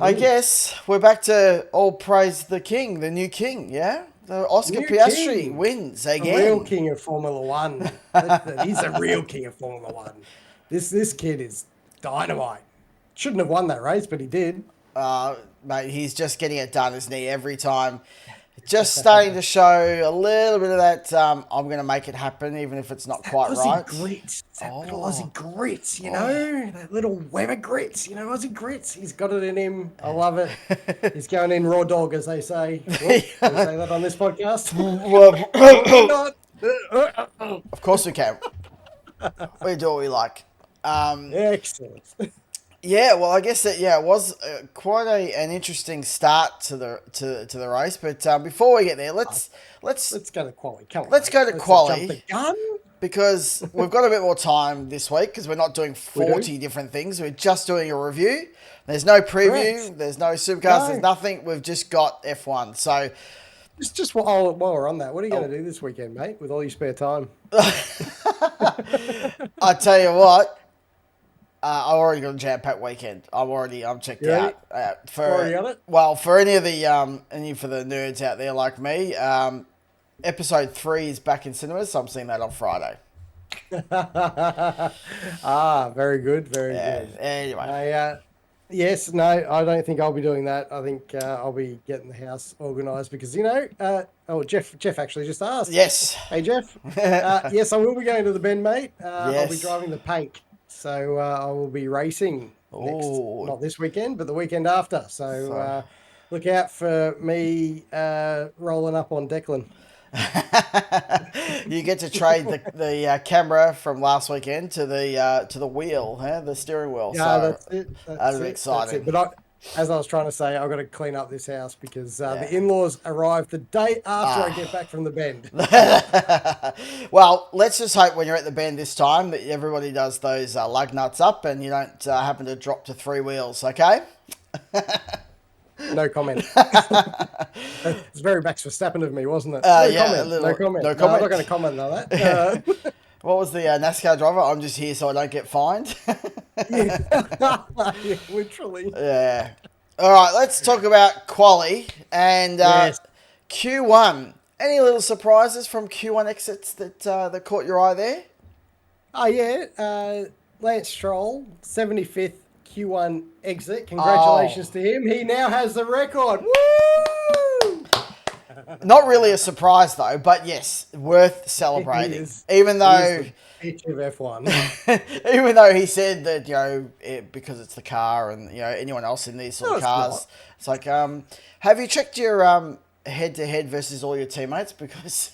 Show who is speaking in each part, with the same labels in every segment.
Speaker 1: I guess we're back to all praise the king, the new king, yeah? The Oscar
Speaker 2: New
Speaker 1: Piastri
Speaker 2: king,
Speaker 1: wins
Speaker 2: the real
Speaker 1: again.
Speaker 2: king of Formula One. He's a real king of Formula One. This kid is dynamite. Shouldn't have won that race, but he did.
Speaker 1: Mate, he's just getting it done, isn't he? Every time. Just starting to show a little bit of that, I'm going to make it happen, even if it's not
Speaker 2: That
Speaker 1: quite
Speaker 2: Aussie
Speaker 1: right.
Speaker 2: grit, that little
Speaker 1: Oh,
Speaker 2: Aussie grit,
Speaker 1: oh.
Speaker 2: that little Weber grit, Aussie grits. He's got it in him. I love it. He's going in raw dog, as they say. Oh, can we say that on this podcast?
Speaker 1: Well,
Speaker 2: Probably not.
Speaker 1: of course we can. We do what we like. Um,
Speaker 2: Excellent.
Speaker 1: Yeah, well, I guess that it was quite an interesting start to the race. But before we get there, let's
Speaker 2: Let's go to Quali. Come on,
Speaker 1: let's
Speaker 2: mate.
Speaker 1: go to
Speaker 2: Let's not jump
Speaker 1: Quali
Speaker 2: the gun.
Speaker 1: because we've got a bit more time this week because we're not doing
Speaker 2: We do.
Speaker 1: 40 different things. We're just doing a review. There's no
Speaker 2: Correct.
Speaker 1: preview. There's no supercars. There's
Speaker 2: No.
Speaker 1: nothing. We've just got F1. So
Speaker 2: Just while we're on that, what are you
Speaker 1: oh,
Speaker 2: going to do this weekend, mate, with all your spare time?
Speaker 1: I tell you what. I've already got a jam-packed weekend. I'm checked
Speaker 2: You ready?
Speaker 1: out.
Speaker 2: Already on it?
Speaker 1: For any for the nerds out there like me, episode 3 is back in cinemas, so I'm seeing that on Friday.
Speaker 2: Very good, very
Speaker 1: Yeah.
Speaker 2: good.
Speaker 1: Anyway,
Speaker 2: Yes, no, I don't think I'll be doing that. I think I'll be getting the house organised because Jeff actually just asked.
Speaker 1: yes,
Speaker 2: Hey, Jeff. Yes, I will be going to the Bend, mate. I'll be
Speaker 1: yes.
Speaker 2: driving the Pank, so I will be racing next,
Speaker 1: Oh,
Speaker 2: not this weekend, but the weekend after. So
Speaker 1: so
Speaker 2: look out for me rolling up on Declan.
Speaker 1: you get to trade the camera from last weekend to the wheel, huh? The steering wheel.
Speaker 2: Yeah,
Speaker 1: So
Speaker 2: that's it.
Speaker 1: that'll
Speaker 2: That's
Speaker 1: be
Speaker 2: it. That's it.
Speaker 1: exciting.
Speaker 2: As I was trying to say, I've got to clean up this house because
Speaker 1: Yeah.
Speaker 2: the in-laws arrive the day after I get
Speaker 1: Ah.
Speaker 2: back from the Bend.
Speaker 1: Well, let's just hope when you're at the bend this time that everybody does those lug nuts up and you don't happen to drop to 3 wheels, okay?
Speaker 2: No comment. It's very Max Verstappen of me, wasn't it? No
Speaker 1: Yeah, a
Speaker 2: comment. No
Speaker 1: little,
Speaker 2: comment.
Speaker 1: no
Speaker 2: No, I'm not
Speaker 1: comment.
Speaker 2: going to comment on that.
Speaker 1: What was the NASCAR driver? I'm just here so I don't get fined.
Speaker 2: Yeah. Yeah, literally.
Speaker 1: Yeah. All right, let's talk about Quali and
Speaker 2: Yes.
Speaker 1: Q1. Any little surprises from Q1 exits that caught your eye there?
Speaker 2: Oh, yeah. Lance Stroll, 75th Q1 exit.
Speaker 1: Oh,
Speaker 2: Congratulations to him. He now has the record. Woo!
Speaker 1: not really a surprise though, but yes, worth
Speaker 2: He
Speaker 1: celebrating.
Speaker 2: is.
Speaker 1: Even
Speaker 2: He is
Speaker 1: though
Speaker 2: the bitch of F1.
Speaker 1: even though he said that because it's the car and anyone else in these sort
Speaker 2: No,
Speaker 1: of
Speaker 2: it's not.
Speaker 1: cars, it's like have you checked your head to head versus all your teammates because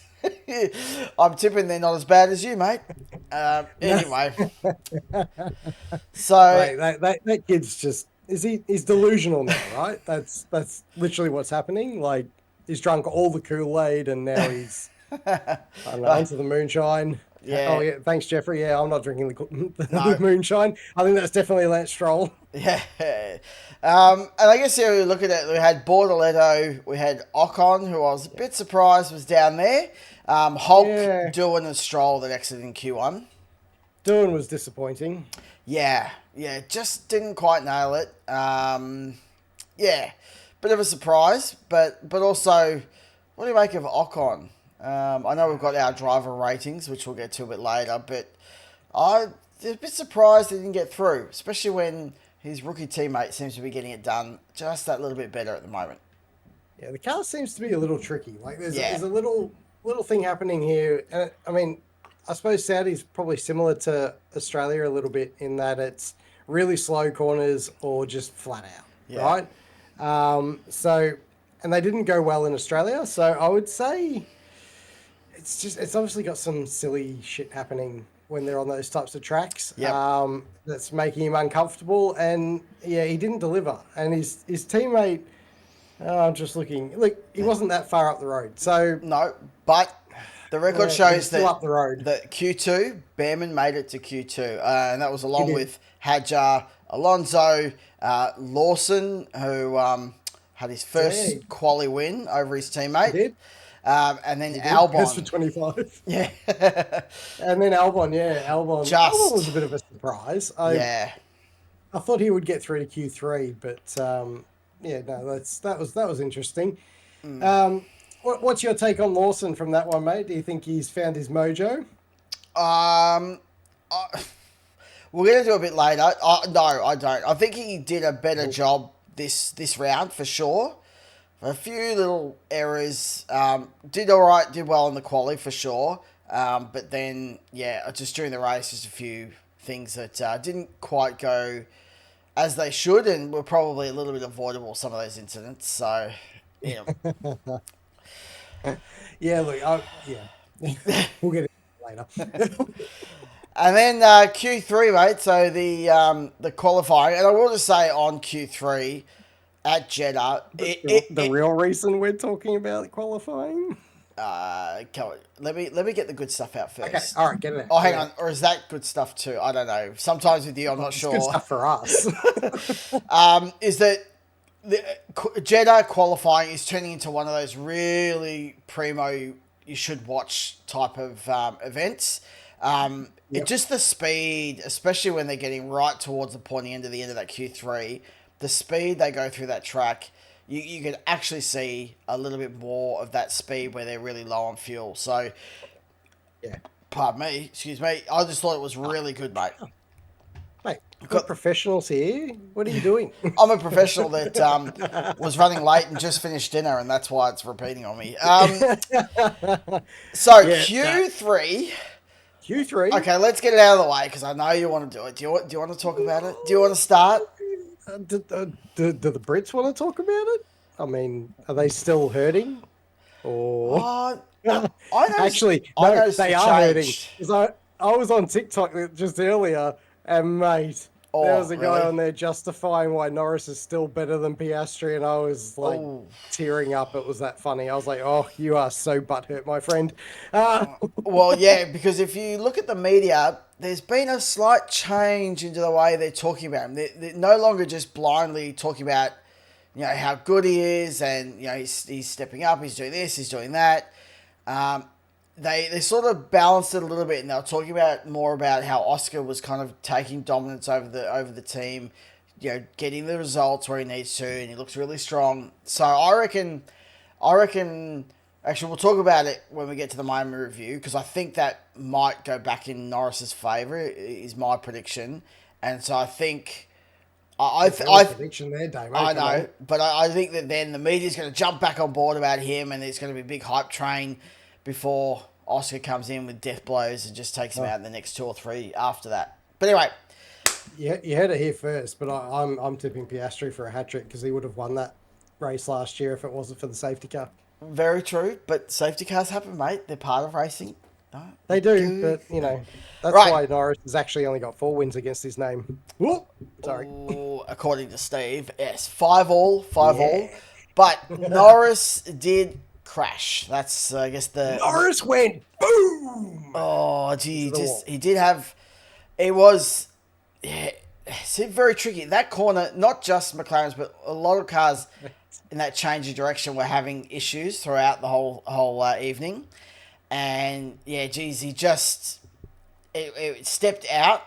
Speaker 1: I'm tipping they're not as bad as you, mate. Anyway, so
Speaker 2: Right, that kid's just he's delusional now, right? That's literally what's happening. Like he's drunk all the Kool-Aid and now he's I don't know, onto the moonshine. Oh
Speaker 1: yeah,
Speaker 2: yeah, thanks Jeffrey. Yeah, I'm not drinking the
Speaker 1: no,
Speaker 2: moonshine. I think that's definitely Lance Stroll.
Speaker 1: yeah. And I guess we look at it. We had Bortoletto, we had Ocon, who I was a bit surprised was down there. Hulk,
Speaker 2: Yeah,
Speaker 1: doing a stroll that exited in Q1.
Speaker 2: Doohan was disappointing.
Speaker 1: Yeah, just didn't quite nail it. Yeah, bit of a surprise, but also, what do you make of Ocon? I know we've got our driver ratings, which we'll get to a bit later, but I was a bit surprised he didn't get through, especially when his rookie teammate seems to be getting it done just that little bit better at the moment.
Speaker 2: Yeah, the car seems to be a little tricky. Like
Speaker 1: Yeah,
Speaker 2: there's a little thing happening here, and I mean, I suppose Saudi's probably similar to Australia a little bit in that it's really slow corners or just flat out,
Speaker 1: yeah,
Speaker 2: right? So, and they didn't go well in Australia, so I would say it's obviously got some silly shit happening when they're on those types of tracks.
Speaker 1: yep.
Speaker 2: That's making him uncomfortable, and yeah, he didn't deliver, and his teammate. I'm just looking. Look, he wasn't that far up the road, so
Speaker 1: No, but the record
Speaker 2: but he's
Speaker 1: shows
Speaker 2: still up the road.
Speaker 1: that Q2, Behrman made it to Q2, and that was
Speaker 2: He
Speaker 1: along
Speaker 2: did.
Speaker 1: with Hadjar, Alonso, Lawson, who had his
Speaker 2: Yeah,
Speaker 1: first quali win over his
Speaker 2: he
Speaker 1: teammate,
Speaker 2: did.
Speaker 1: and then
Speaker 2: He did. Goes for
Speaker 1: Albon.
Speaker 2: 25.
Speaker 1: Yeah,
Speaker 2: And then Albon, yeah, Albon was a
Speaker 1: just
Speaker 2: bit of a surprise. I
Speaker 1: yeah,
Speaker 2: I thought he would get through to Q3, but yeah, no, that was interesting. What's your take on Lawson from that one, mate? Do you think he's found his mojo?
Speaker 1: Um, I, we're gonna do a bit later. No, I don't. I think he did a better
Speaker 2: Oh,
Speaker 1: job this round for sure. A few little errors. Did all right. Did well in the quali for sure. But then yeah, just during the race, just a few things that didn't quite go as they should, and were probably a little bit avoidable. Some of those incidents. So yeah.
Speaker 2: yeah, look, yeah, we'll get it later.
Speaker 1: And then Q3, mate. So the qualifying, and I will just say on Q3 at Jeddah,
Speaker 2: The real reason we're talking about qualifying.
Speaker 1: come on, let me get the good stuff out
Speaker 2: Okay,
Speaker 1: first.
Speaker 2: all right, get it out.
Speaker 1: Oh,
Speaker 2: Get
Speaker 1: hang
Speaker 2: it
Speaker 1: on,
Speaker 2: out.
Speaker 1: or is that good stuff too? I don't know. Sometimes with you, I'm
Speaker 2: Well,
Speaker 1: not
Speaker 2: it's good
Speaker 1: sure.
Speaker 2: stuff for us.
Speaker 1: Is that the Jeddah qualifying is turning into one of those really primo you should watch type of events. It
Speaker 2: Yep.
Speaker 1: just the speed, especially when they're getting right towards the pointy end of the end of that Q3, the speed they go through that track, you can actually see a little bit more of that speed where they're really low on fuel. So,
Speaker 2: Yeah.
Speaker 1: pardon me, excuse me, I just thought it was really good, mate.
Speaker 2: Mate, we're
Speaker 1: Got,
Speaker 2: professionals here. What are you doing?
Speaker 1: I'm a professional that was running late and just finished dinner, and that's why it's repeating on me. So
Speaker 2: Yeah, no.
Speaker 1: Q3.
Speaker 2: Q3.
Speaker 1: Okay, let's get it out of the way because I know you want to do it. Do you want to talk about it? Do you want to start?
Speaker 2: Do the Brits want to talk about it? I mean, are they still hurting? Or
Speaker 1: Oh, I noticed.
Speaker 2: actually,
Speaker 1: I
Speaker 2: no,
Speaker 1: noticed
Speaker 2: they
Speaker 1: it
Speaker 2: are hurting.
Speaker 1: changed.
Speaker 2: Because I was on TikTok just earlier, and mate, there was
Speaker 1: Oh,
Speaker 2: a guy
Speaker 1: really?
Speaker 2: on there justifying why Norris is still better than Piastri, and I was like
Speaker 1: Oh,
Speaker 2: tearing up. It was that funny. I was like, "Oh, you are so butthurt, my friend." Uh,
Speaker 1: well, yeah. Because if you look at the media, there's been a slight change into the way they're talking about him. They're no longer just blindly talking about, how good he is, and he's stepping up, he's doing this, he's doing that. Um, they sort of balanced it a little bit, and they were talking about more about how Oscar was kind of taking dominance over the team, getting the results where he needs to, and he looks really strong. So I reckon. Actually, we'll talk about it when we get to the Miami review because I think that might go back in Norris's favour. Is my prediction, and so I think I
Speaker 2: That's early
Speaker 1: I,
Speaker 2: prediction there, Damo.
Speaker 1: I
Speaker 2: Come on.
Speaker 1: know, but I think that then the media's going to jump back on board about him, and there's going to be a big hype train before Oscar comes in with death blows and just takes him
Speaker 2: Oh,
Speaker 1: out in the next two or three after that. But anyway,
Speaker 2: you heard it here first, but I'm tipping Piastri for a hat trick because he would have won that race last year if it wasn't for the safety car.
Speaker 1: very true. But safety cars happen, mate. They're part of racing. No,
Speaker 2: They do,
Speaker 1: good.
Speaker 2: but that's
Speaker 1: Right.
Speaker 2: why Norris has actually only got 4 wins against his name. Whoop, sorry.
Speaker 1: Ooh, according to Steve, yes, 5-all, 5-all.
Speaker 2: Yeah.
Speaker 1: But Norris did crash. That's I guess the
Speaker 2: Norris went boom
Speaker 1: oh
Speaker 2: into
Speaker 1: gee,
Speaker 2: the
Speaker 1: just
Speaker 2: wall.
Speaker 1: he did have. It was yeah, it's very tricky. That corner, not just McLaren's, but a lot of cars in that change of direction were having issues throughout the whole evening. And yeah, geez, he just it stepped out,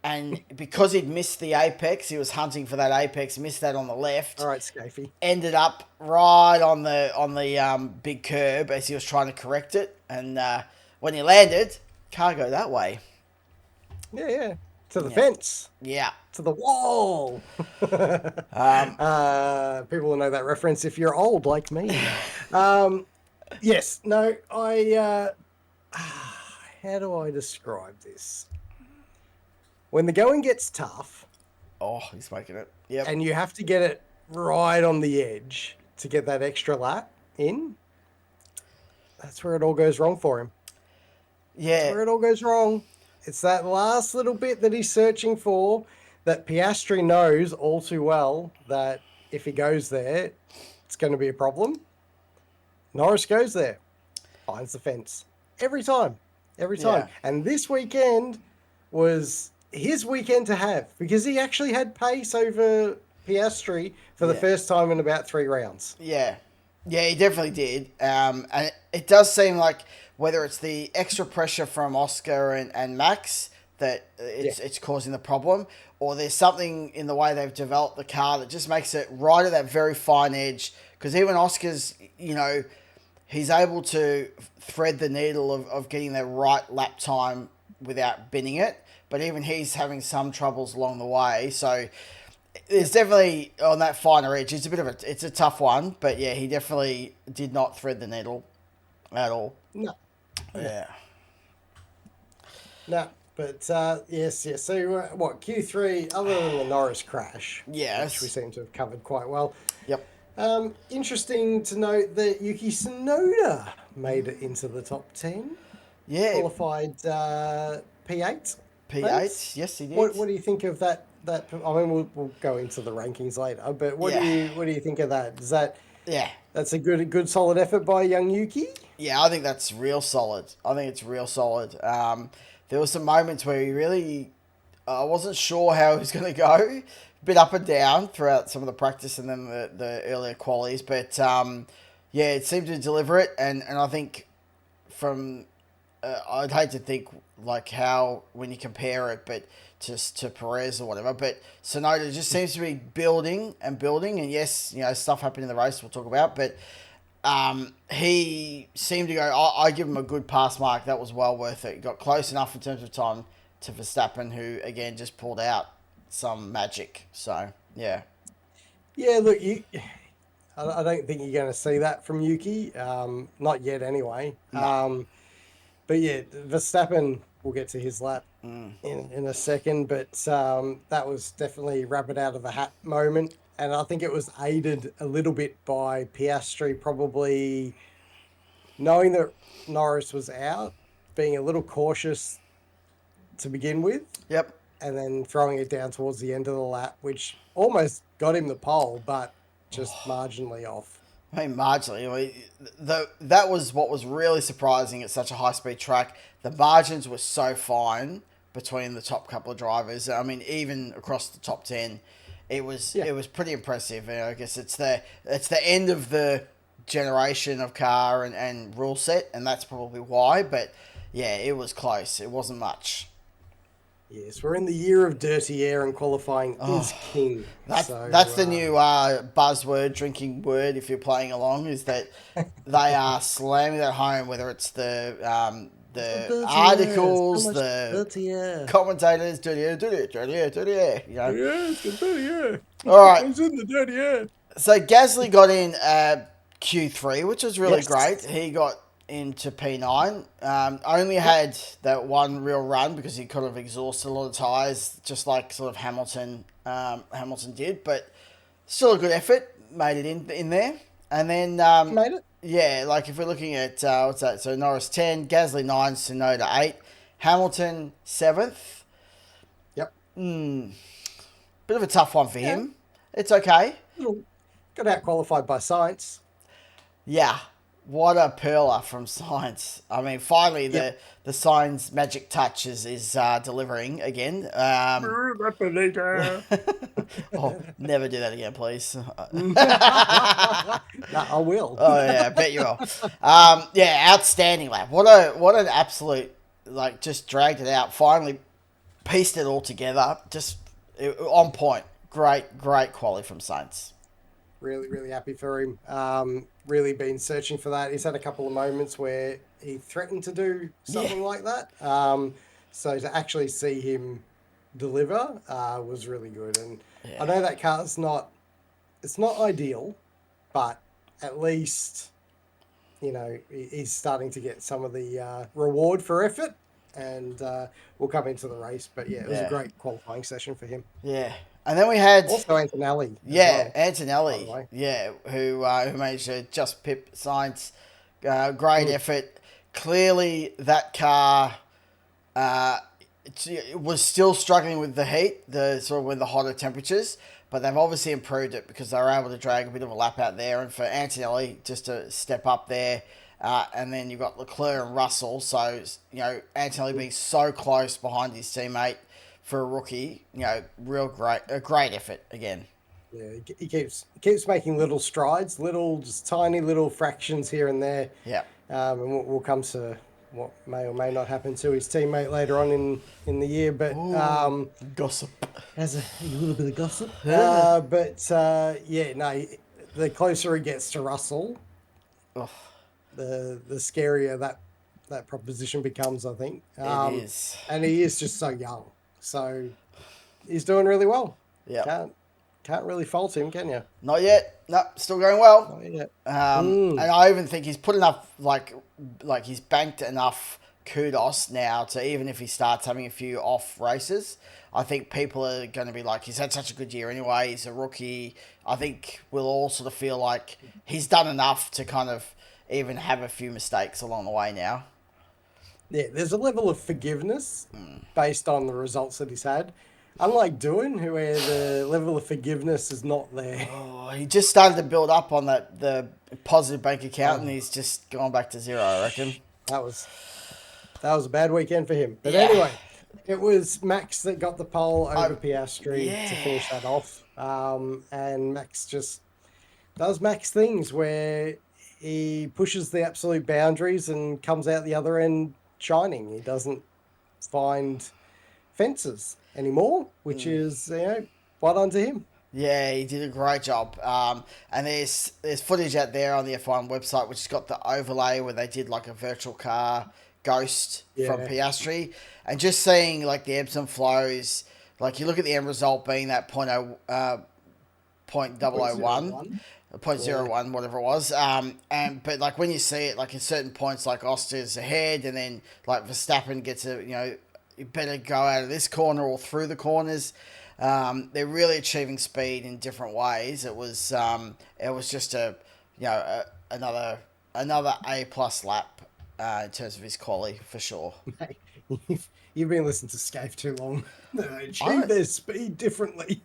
Speaker 1: and because he'd missed the apex, he was hunting for that apex, missed that on the left,
Speaker 2: All right, Scafey.
Speaker 1: ended up right on the big curb as he was trying to correct it, and when he landed, can't go that way.
Speaker 2: Yeah, yeah. To the
Speaker 1: Yeah,
Speaker 2: fence.
Speaker 1: yeah.
Speaker 2: To the wall.
Speaker 1: Um,
Speaker 2: People will know that reference if you're old like me. Yes, no, how do I describe this? When the going gets tough
Speaker 1: oh, he's making it. Yep.
Speaker 2: and you have to get it right on the edge to get that extra lap in, that's where it all goes wrong for him. That's
Speaker 1: Yeah,
Speaker 2: where it all goes wrong. It's that last little bit that he's searching for that Piastri knows all too well that if he goes there, it's going to be a problem. Norris goes there, finds the fence every time, every time.
Speaker 1: yeah,
Speaker 2: And this weekend was his weekend to have because he actually had pace over Piastri for the
Speaker 1: yeah.
Speaker 2: first time in about 3 rounds.
Speaker 1: Yeah, yeah, he definitely did. And it does seem like whether it's the extra pressure from Oscar and Max, that
Speaker 2: Yeah.
Speaker 1: it's causing the problem, or there's something in the way they've developed the car that just makes it right at that very fine edge. Because even Oscar's, he's able to thread the needle of getting the right lap time without binning it, but even he's having some troubles along the way. So there's definitely on that finer edge. It's a tough one, but yeah, he definitely did not thread the needle at all.
Speaker 2: No. No.
Speaker 1: Yeah.
Speaker 2: No. But yes, yes. So what Q3? Other than the Norris crash, which we
Speaker 1: Yes.
Speaker 2: seem to have covered quite well.
Speaker 1: Yep.
Speaker 2: Interesting to note that Yuki Tsunoda made it into the top 10.
Speaker 1: Yeah.
Speaker 2: Qualified P8.
Speaker 1: P8. Yes, he did.
Speaker 2: What do you think of that? That I mean, we'll go into the rankings later. But
Speaker 1: Yeah.
Speaker 2: what do you think of that? Is
Speaker 1: Yeah.
Speaker 2: that's a good solid effort by young Yuki?
Speaker 1: Yeah, I think that's real solid. I think it's real solid. There were some moments where he really, I wasn't sure how he was going to go. A bit up and down throughout some of the practice and then the earlier qualies. But yeah, it seemed to deliver it. And I think from, I'd hate to think like how, when you compare it, but just to Perez or whatever. But Tsunoda just seems to be building and building. And yes, stuff happened in the race we'll talk about. But he seemed to go, I give him a good pass mark. That was well worth it. He got close enough in terms of time to Verstappen, who, again, just pulled out some magic. So, yeah.
Speaker 2: Yeah, look, I don't think you're going to see that from Yuki. Not yet, anyway.
Speaker 1: No.
Speaker 2: But yeah, Verstappen, we'll get to his lap in a second. But that was definitely rabbit out of the hat moment. And I think it was aided a little bit by Piastri probably knowing that Norris was out, being a little cautious to begin with,
Speaker 1: Yep.
Speaker 2: and then throwing it down towards the end of the lap, which almost got him the pole, but just marginally off.
Speaker 1: I mean, marginally. That was what was really surprising at such a high-speed track. The margins were so fine between the top couple of drivers. I mean, even across the top 10, it was pretty impressive. I guess it's the end of the generation of car and rule set, and that's probably why. But yeah, it was close. It wasn't much.
Speaker 2: Yes, we're in the year of dirty air, and qualifying is king.
Speaker 1: That's the new buzzword, drinking word. If you're playing along, is that they are slamming that home. Whether it's the articles, the commentators, dirty air, dirty air, dirty air, dirty air.
Speaker 2: Yeah, it's the dirty air.
Speaker 1: All right.
Speaker 2: It's in the dirty air.
Speaker 1: So Gasly got in Q3, which was really
Speaker 2: Yes.
Speaker 1: great. He got into P9. Only had that one real run because he could have exhausted a lot of tyres, just like sort of Hamilton did. But still a good effort. Made it in there. And then
Speaker 2: Made it.
Speaker 1: yeah, like if we're looking at what's that? So Norris 10, Gasly 9, Tsunoda 8, Hamilton 7th.
Speaker 2: Yep.
Speaker 1: Bit of a tough one for him. It's okay.
Speaker 2: Got out qualified by science.
Speaker 1: Yeah. What a perler from Science. I mean, finally the Science magic touch is delivering again. Oh, never do that again, please.
Speaker 2: No, I will.
Speaker 1: Oh yeah, I bet you will. Yeah, outstanding lap. What an absolute, like, just dragged it out. Finally pieced it all together. Just on point. Great quality from Saints.
Speaker 2: Really, really happy for him. Really been searching for that. He's had a couple of moments where he threatened to do something like that. So to actually see him deliver was really good. And I know that car's it's not ideal, but at least, he's starting to get some of the reward for effort. And we'll come into the race. But yeah, it was a great qualifying session for him.
Speaker 1: Yeah. And then we had
Speaker 2: also Antonelli.
Speaker 1: Yeah, Antonelli. Yeah, who managed to just pip Sainz. Great effort. Clearly, that car was still struggling with the heat, with the hotter temperatures. But they've obviously improved it because they were able to drag a bit of a lap out there, and for Antonelli just to step up there. And then you've got Leclerc and Russell. So Antonelli being so close behind his teammate. For a rookie, a great effort again.
Speaker 2: Yeah, he keeps making little strides, just tiny little fractions here and there.
Speaker 1: Yeah.
Speaker 2: And we'll come to what may or may not happen to his teammate later on in the year. But
Speaker 1: Gossip.
Speaker 2: as a little bit of gossip.
Speaker 1: Yeah.
Speaker 2: Yeah, no, the closer he gets to Russell,
Speaker 1: Oh,
Speaker 2: the scarier that proposition becomes, I think.
Speaker 1: it is.
Speaker 2: And he is just so young, so he's doing really well.
Speaker 1: Yeah.
Speaker 2: Can't really fault him, can you?
Speaker 1: Not yet. No, still going well.
Speaker 2: Not yet.
Speaker 1: And I even think he's put enough, like he's banked enough kudos now to, even if he starts having a few off races, I think people are going to be like, he's had such a good year anyway. He's a rookie. I think we'll all sort of feel like he's done enough to kind of even have a few mistakes along the way now.
Speaker 2: Yeah, there's a level of forgiveness based on the results that he's had. Unlike Doohan, where the level of forgiveness is not there.
Speaker 1: Oh, he just started to build up on the positive bank account, and he's just gone back to zero, I reckon.
Speaker 2: That was a bad weekend for him. But
Speaker 1: Yeah.
Speaker 2: anyway, it was Max that got the pole over Piastri
Speaker 1: yeah.
Speaker 2: to finish that off. And Max just does Max things where he pushes the absolute boundaries and comes out the other end shining. He doesn't find fences anymore, which is, well done to him.
Speaker 1: Yeah, he did a great job. And there's footage out there on the F1 website which has got the overlay where they did like a virtual car ghost from Piastri, and just seeing like the ebbs and flows. Like you look at the end result being that .001, .01, whatever it was. But like when you see it, like at certain points, like Oster's ahead, and then like Verstappen gets you better go out of this corner or through the corners. They're really achieving speed in different ways. It was just another A+ lap in terms of his quali for sure.
Speaker 2: Mate, you've been listening to Scaife too long. They achieve their speed differently.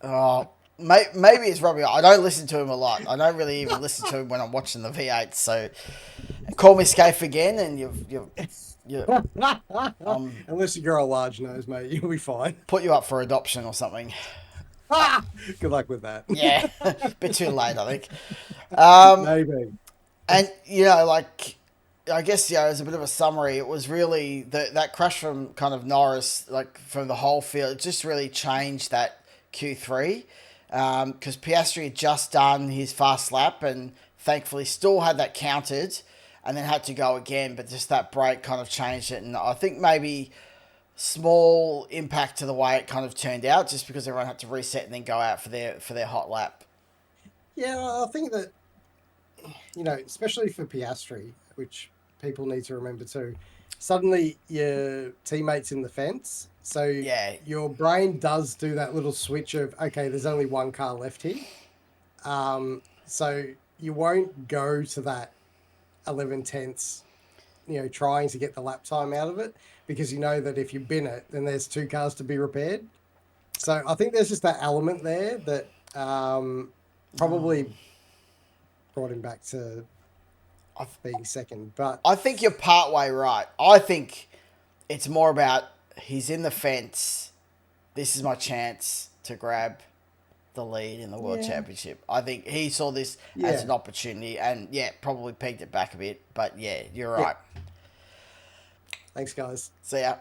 Speaker 1: Maybe it's Robbie. I don't listen to him a lot. I don't really even listen to him when I'm watching the V8. So call me Scaife again, and you've
Speaker 2: unless you grow a large nose, mate, you'll be fine.
Speaker 1: put you up for adoption or something.
Speaker 2: Good luck with that.
Speaker 1: Yeah, bit too late, I think.
Speaker 2: Maybe.
Speaker 1: And I guess as a bit of a summary, it was really that crash from kind of Norris, like from the whole field, it just really changed that Q3 because Piastri had just done his fast lap and thankfully still had that counted, and then had to go again, but just that break kind of changed it, and I think maybe small impact to the way it kind of turned out, just because everyone had to reset and then go out for their hot lap.
Speaker 2: Yeah, I think that, especially for Piastri, which people need to remember too, suddenly your teammate's in the fence. So your brain does do that little switch of, okay, there's only one car left here. So you won't go to that 11 tenths, trying to get the lap time out of it, because you know that if you bin it, then there's two cars to be repaired. So I think there's just that element there that probably brought him back to being second. But
Speaker 1: I think you're partway right. I think it's more about he's in the fence. This is my chance to grab the lead in the World Championship. I think he saw this as an opportunity and, probably pegged it back a bit. But, you're right.
Speaker 2: Thanks, guys.
Speaker 1: See ya.